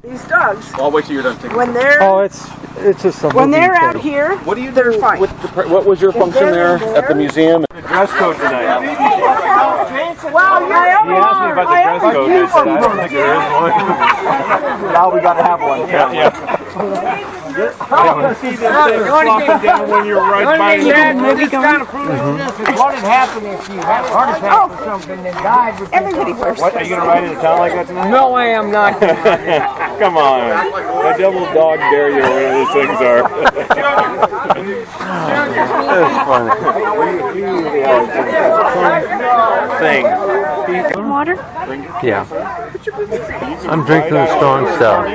These dogs. I'll wait till you're done taking. When they're it's just a when they're out here, what do you they're do fine. What was your function there at the museum? The dress code tonight. Wow, He asked me about the dress code. I said, I don't think there is one. Now we got to have one. Yeah. I want to see them flopping down when you're right by the This kind of proves this is what would happen if you had a heart attack or something and died. Everybody wears. What, are you going to ride into town like that tonight? No, I am not. Come on. A double dog dare you, whatever those things are. That's funny. Thing. Water? Yeah. I'm drinking the strong stuff.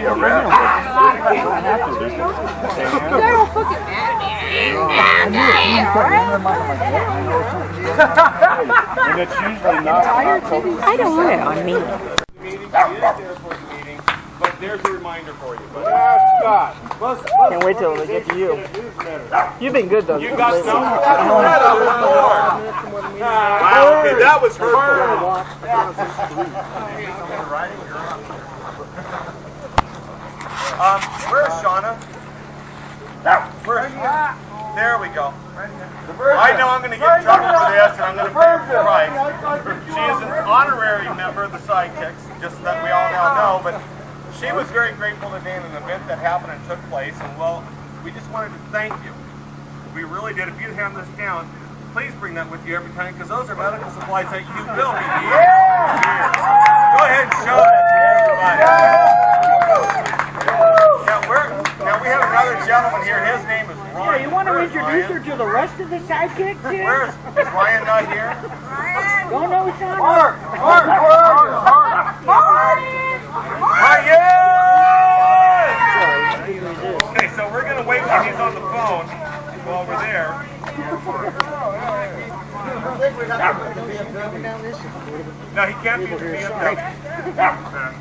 They're fucking mad at And it's usually not. I don't want it on me. But there's a reminder for you. Can't wait till they get to you. You've been good though. You got okay, that was hurtful. Where's Shauna? There we go. I know I'm going to get in trouble for this, and I'm going to pay her price. She is an honorary member of the Sidekicks, just so that we all now know, but she was very grateful today in an event that happened and took place, and well, we just wanted to thank you. We really did. If you hand this down, please bring that with you every time, because those are medical supplies that you will be needing. Go ahead and show that to everybody. Now we have another gentleman here. His name is Ryan. You want to introduce her to the rest of the sidekicks here? Is Ryan not here? Don't know, Sean. Ryan! Okay, so we're going to wait when he's on the phone while we're there. No, he can't be the BMW.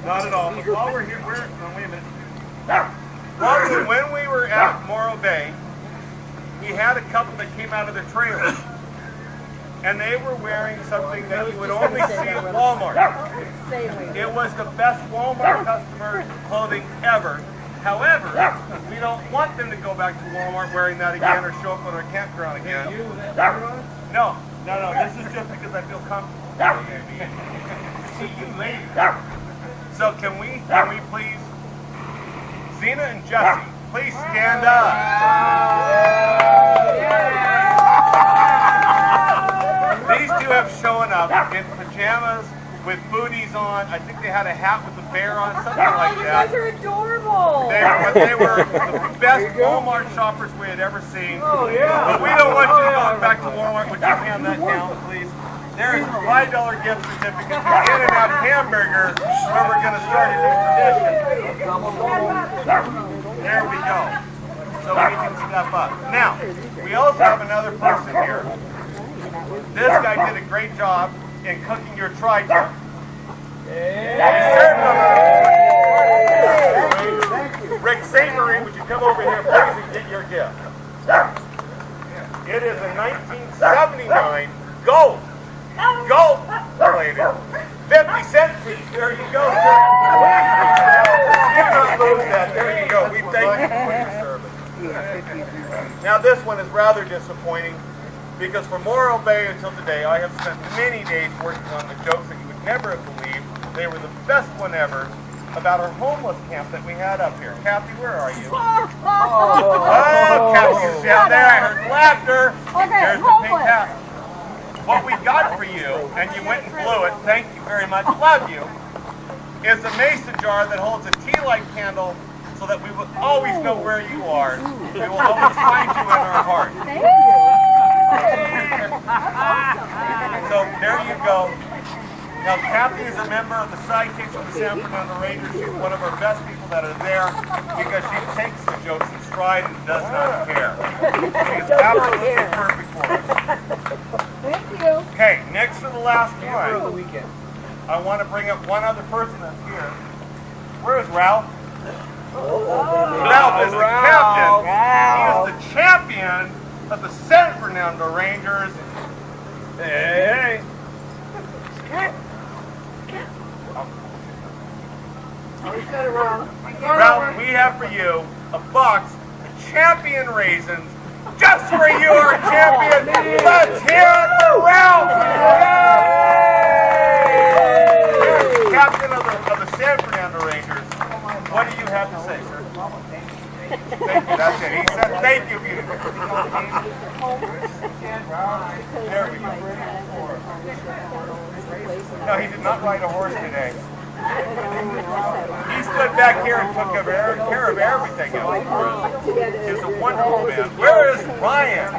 Not at all. But while we're here, wait a minute. When we were at Morro Bay, we had a couple that came out of their trailers. And they were wearing something that you would only see at Walmart. It was the best Walmart customer clothing ever. However, we don't want them to go back to Walmart wearing that again or show up at our campground again. No. This is just because I feel comfortable. See you later. So can we please, Zena and Jesse, please stand up. These two have shown up in pajamas with booties on. I think they had a hat with a bear on, something like that. You guys are adorable. They were the best Walmart shoppers we had ever seen. Oh, yeah. But we don't want you going back to Walmart. Would you hand that down, please? There is a $5 gift certificate to In-N-Out Hamburger, where we're going to start a new tradition. There we go. So we can step up. Now, we also have another person here. This guy did a great job in cooking your tri-tip. Rick St. Marie, would you come over here, please, and get your gift? It is a 1979 gold plated 50-cent piece. There you go, sir. You cannot lose that. There you go. We thank you for your service. Now this one is rather disappointing, because from Morro Bay until today, I have spent many days working on the jokes that you would never have believed. They were the best one ever about our homeless camp that we had up here. Kathy, where are you? Oh, Kathy's down there. I heard laughter. There's the pink hat. What we got for you, and you went and blew it, thank you very much, love you, is a mason jar that holds a tea-light candle so that we will always know where you are. We will always find you in our heart. So there you go. Now Kathy is a member of the Sidekicks of the San Fernando Rangers. She's one of our best people that are there because she takes the jokes in stride and does not care. She is absolutely perfect for us. Thank you. Okay, next to the last one, I want to bring up one other person that's here. Where is Ralph? Ralph is the captain. He is the champion of the San Fernando Rangers. Hey. Well, we have for you a box of champion raisins just for you, our champion. Let's hear it for Ralph. Yay! Captain of the San Fernando Rangers. What do you have to say, sir? Thank you. That's it. He said thank you. There we go. No, he did not ride a horse today. He stood back here and took care of everything else. He's a wonderful man. Where is Ryan?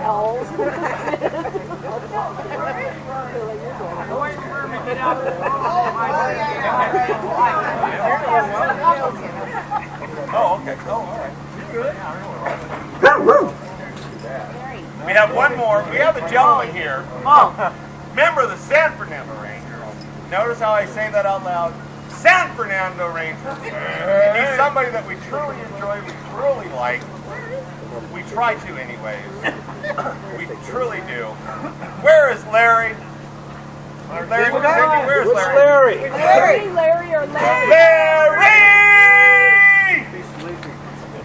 Oh, okay. Oh, all right. We have one more. We have a gentleman here. Member of the San Fernando Rangers. Notice how I say that out loud. San Fernando Rangers. He's somebody that we truly enjoy, we truly like. We try to anyways. We truly do. Where is Larry? Larry, where's Larry? Larry or Larry? Larry!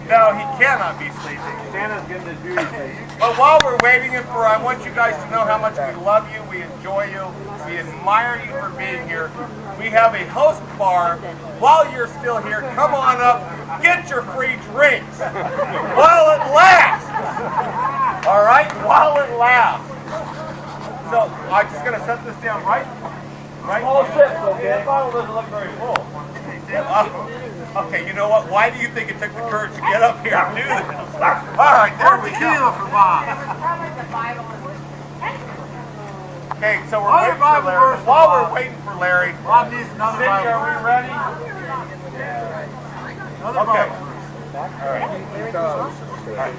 No, he cannot be sleeping. Santa's getting his beauty face. But while we're waiting for, I want you guys to know how much we love you, we enjoy you, we admire you for being here. We have a host bar. While you're still here, come on up, get your free drinks. While it lasts. All right? While it lasts. So, I'm just going to set this down right. All six, okay? The bottle doesn't look very full. Okay, you know what? Why do you think it took the courage to get up here and do this? All right, there we go. For Bob. Okay, so we're waiting for Larry. While we're waiting for Larry, Bob needs another Cindy, Bible. are we ready? Another Okay. Bible. All right.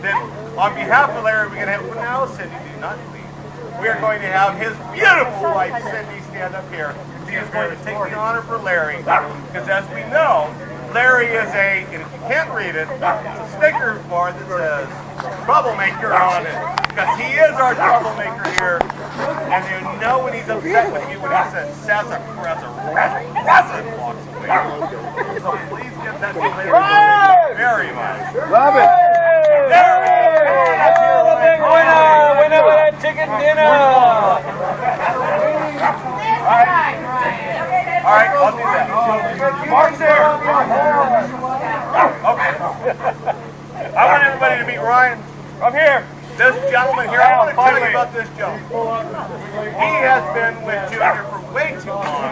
Then, on behalf of Larry, we're going to have, well, now, Cindy, do not leave. We are going to have his beautiful wife, Cindy, stand up here. She is going to take the honor for Larry, because as we know, Larry is a, and if you can't read it, it's a Snickers bar that says troublemaker on it, because he is our troublemaker here, and you know when he's upset with you when he says a present walks away. So please give that to Larry very much. Love it. There we go. Big winner! Winner of that chicken dinner! All right, I'll do that. Mark's there. Okay. I want everybody to meet Ryan. Come here. This gentleman here, I want to tell you about this gentleman. He has been with Junior for way too long.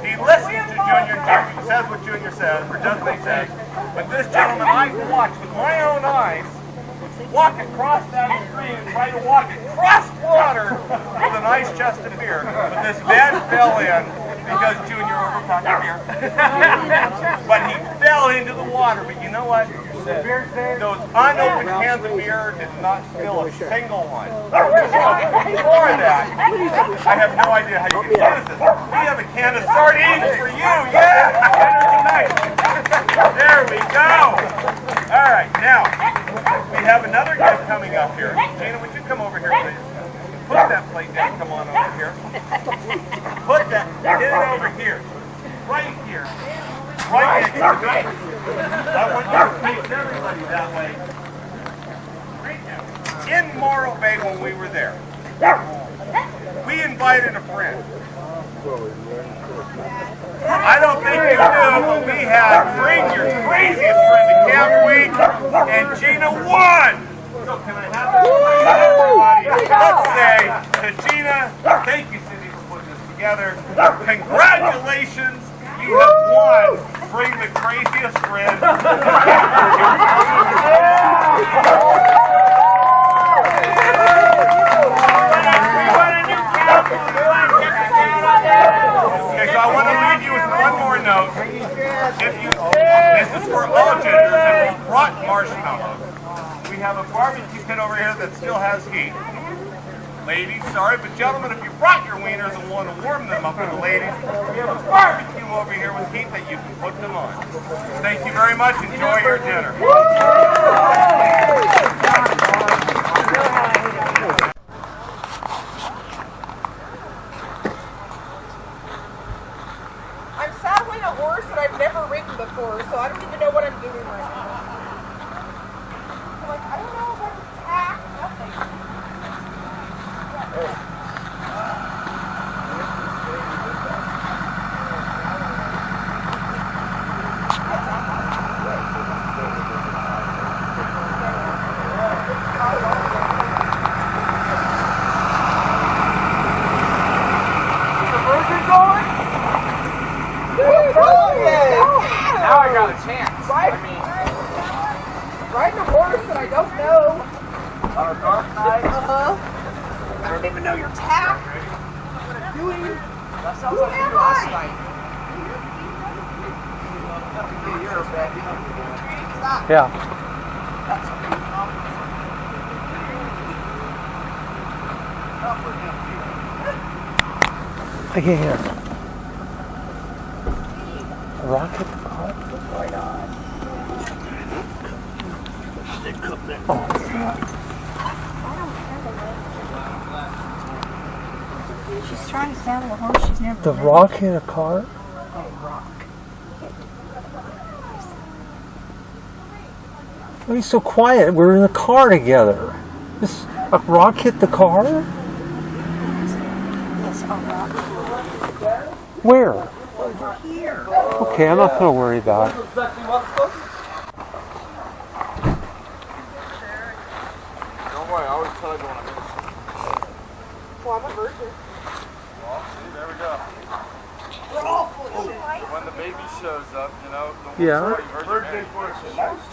He listens to Junior. Junior says what Junior says, or does what he says. But this gentleman, I watched with my own eyes walk across that stream and try to walk across water with a nice chest of beer. But this man fell in because Junior overtook the beer. But he fell into the water. But you know what? Those unopened cans of beer did not spill a single one. Before that, I have no idea how you can use this. We have a can of sardines for you. Yeah! Tonight. There we go. All right, now, we have another gift coming up here. Gina, would you come over here, please? Put that plate down. Come on over here. Put that, get it over here. Right here. Right next to me. I want you to face everybody that way. Right now. In Morro Bay when we were there, we invited a friend. I don't think you knew, but we had bring your craziest friend to Camp Week, and Gina won! So can I have everybody? Let's say to Gina, thank you, Cindy, for putting this together. Congratulations, you have won. Bring the craziest friend. Okay, so I want to leave you with one more note. This is for all genders, if you brought marshmallows. We have a barbecue pit over here that still has heat. Ladies, sorry, but gentlemen, if you brought your wieners and want to warm them up for the ladies, we have a barbecue over here with heat that you can put them on. Thank you very much. Enjoy your dinner. I'm sad when a horse before, so I don't even know what I'm doing right now. I'm like, I don't know if I can tack, nothing. Now I got a chance. Riding a horse that I don't know. On a dark night. I don't even know your tack. Doing. That sounds like you last night. Yeah. I can't hear. Rocket car? Why not? Oh, it's not. She's trying to saddle a horse she's never The ridden. rock hit a car? Oh, rock. Why are you so quiet? We're in the car together. This a rock hit the car? Yes, a rock. Where? Over here. Okay, I'm not gonna worry about it. Don't worry, I always tell everyone I'm innocent. Well, I'm a virgin. Well, see, there we go. We're all full of shit. When the baby shows up, you know, Yeah. virgin.